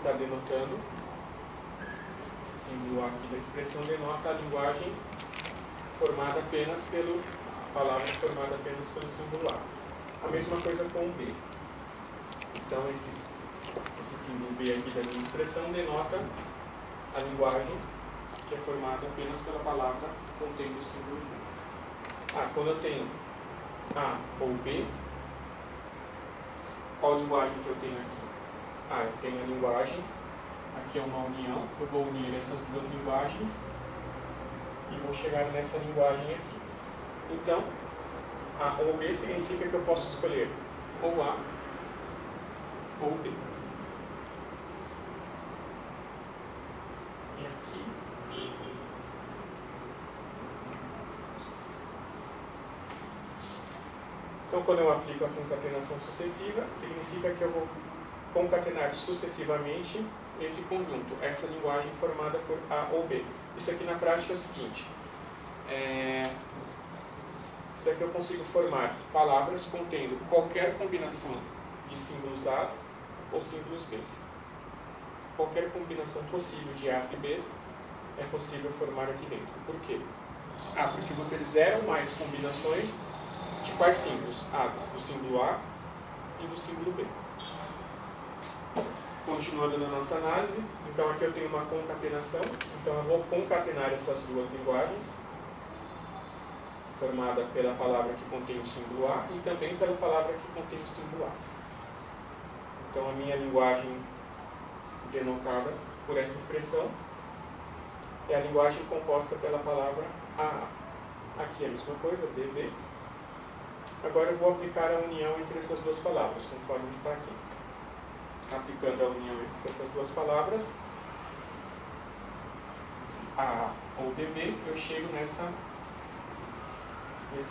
está denotando, esse símbolo A aqui da expressão denota a linguagem formada apenas pelo, a palavra formada apenas pelo símbolo A. A mesma coisa com o B. Então, esse símbolo B aqui da minha expressão denota a linguagem que é formada apenas pela palavra contendo o símbolo B. Quando eu tenho A ou B, qual linguagem que eu tenho aqui? Eu tenho a linguagem, aqui é uma união, eu vou unir essas duas linguagens e vou chegar nessa linguagem aqui. Então, A ou B significa que eu posso escolher ou A ou B. E aqui, então, quando eu aplico a concatenação sucessiva, significa que eu vou concatenar sucessivamente esse conjunto, essa linguagem formada por A ou B. Isso aqui na prática é o seguinte, isso daqui eu consigo formar palavras contendo qualquer combinação de símbolos A's ou símbolos B's. Qualquer combinação possível de A's e B's é possível formar aqui dentro. Por quê? Porque eu vou ter 0 ou mais combinações de quais símbolos? Do símbolo A e do símbolo B. Continuando na nossa análise, então aqui eu tenho uma concatenação, então eu vou concatenar essas duas linguagens, formada pela palavra que contém o símbolo A e também pela palavra que contém o símbolo A. Então a minha linguagem denotada por essa expressão é a linguagem composta pela palavra AA. Aqui é a mesma coisa, BB. Agora eu vou aplicar a união entre essas duas palavras, conforme está aqui. Aplicando a união entre essas duas palavras, AA ou BB, eu chego nesse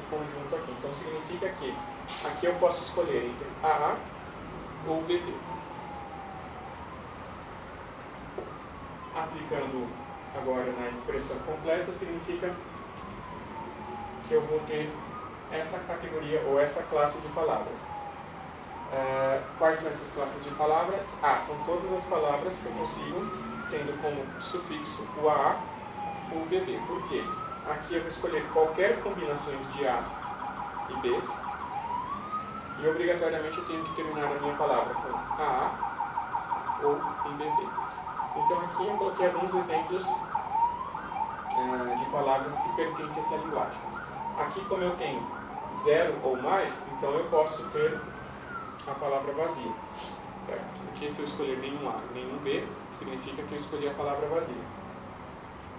conjunto aqui. Então significa que aqui eu posso escolher entre AA ou BB. Aplicando agora na expressão completa, significa que eu vou ter essa categoria ou essa classe de palavras. Quais são essas classes de palavras? São todas as palavras que eu consigo, tendo como sufixo o AA ou o BB. Por quê? Aqui eu vou escolher qualquer combinações de A's e B's e obrigatoriamente eu tenho que terminar a minha palavra com AA ou em BB. Então aqui eu coloquei alguns exemplos de palavras que pertencem a essa linguagem. Aqui, como eu tenho 0 ou mais, então eu posso ter a palavra vazia, certo? Porque se eu escolher nenhum A, nenhum B, significa que eu escolhi a palavra vazia.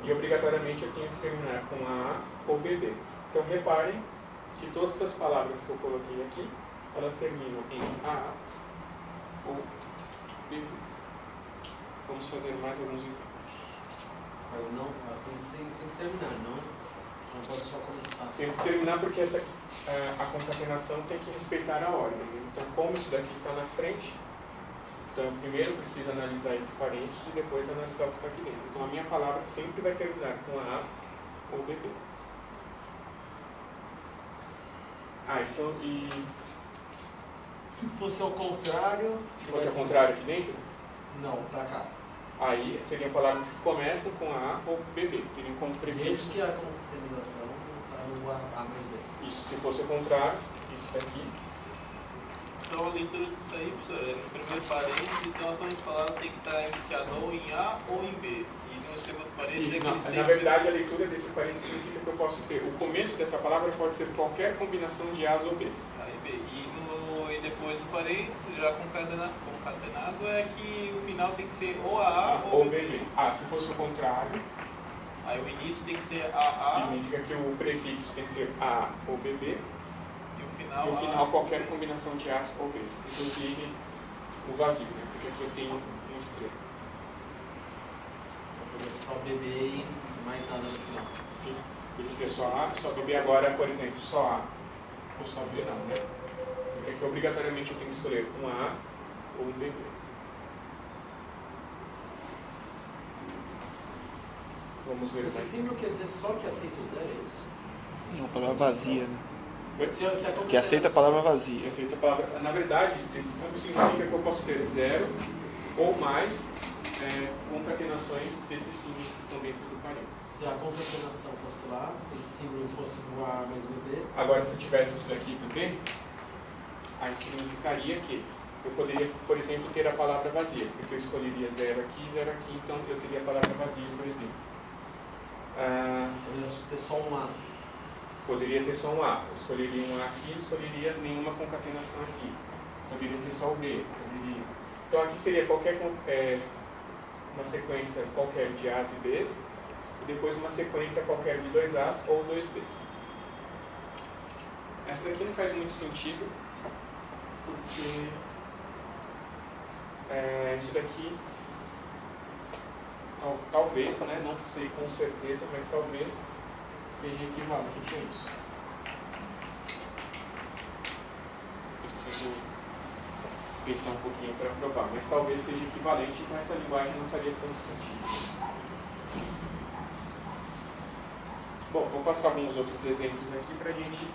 E obrigatoriamente eu tenho que terminar com AA ou BB. Então reparem que todas as palavras que eu coloquei aqui, elas terminam em AA ou BB. Vamos fazer mais alguns exemplos. Mas tem que sempre terminar, não pode só começar. Sempre terminar porque a concatenação tem que respeitar a ordem. Então, como isso daqui está na frente, então eu primeiro preciso analisar esse parênteses e depois analisar o que está aqui dentro. Então a minha palavra sempre vai terminar com AA ou BB. Se fosse ao contrário... Se fosse ao contrário aqui dentro? Não, para cá. Aí seriam palavras que começam com AA ou BB, teriam como prefixo. Mesmo que a concatenação está no A mais B. Isso, se fosse o contrário, isso daqui. Então a leitura disso aí, professor, no primeiro parênteses, então todas as palavras têm que estar iniciadas ou em A ou em B. E no segundo parênteses... Isso, na verdade, a leitura desse parênteses significa que eu posso ter, o começo dessa palavra pode ser qualquer combinação de A's ou B's. A e B. E depois do parênteses, já concatenado, é que o final tem que ser ou AA ou BB. Se fosse o contrário... Aí o início tem que ser AA... Significa que o prefixo tem que ser AA ou BB. E o final qualquer combinação de A's ou B's. Inclusive o vazio, né? Porque aqui eu tenho uma estrela. Só BB e mais nada no final. Sim. Podia ser só A, só BB. Agora, por exemplo, só A ou só B não, né? Porque aqui obrigatoriamente eu tenho que escolher um A ou um BB. Vamos ver Esse mais. símbolo quer dizer só que aceita o zero, é isso? Uma palavra vazia, né? Que aceita a palavra vazia. Aceita a palavra. Na verdade, esse símbolo significa que eu posso ter 0 ou mais concatenações desses símbolos que estão dentro do parênteses. Se a concatenação fosse lá, se esse símbolo fosse no A mais no B. Agora, se eu tivesse isso daqui também, aí significaria que eu poderia, por exemplo, ter a palavra vazia, porque eu escolheria 0 aqui e 0 aqui, então eu teria a palavra vazia, por exemplo. Poderia ter só um A. Poderia ter só um A. Eu escolheria um A aqui, não escolheria nenhuma concatenação aqui. Poderia ter só o B. Poderia. Então aqui seria uma sequência qualquer de A's e B's, e depois uma sequência qualquer de 2 A's ou 2 B's. Essa daqui não faz muito sentido, porque isso daqui talvez, né, não sei com certeza, mas talvez seja equivalente a isso. Preciso pensar um pouquinho para provar, mas talvez seja equivalente, então essa linguagem não faria tanto sentido. Bom, vou passar alguns outros exemplos aqui para a gente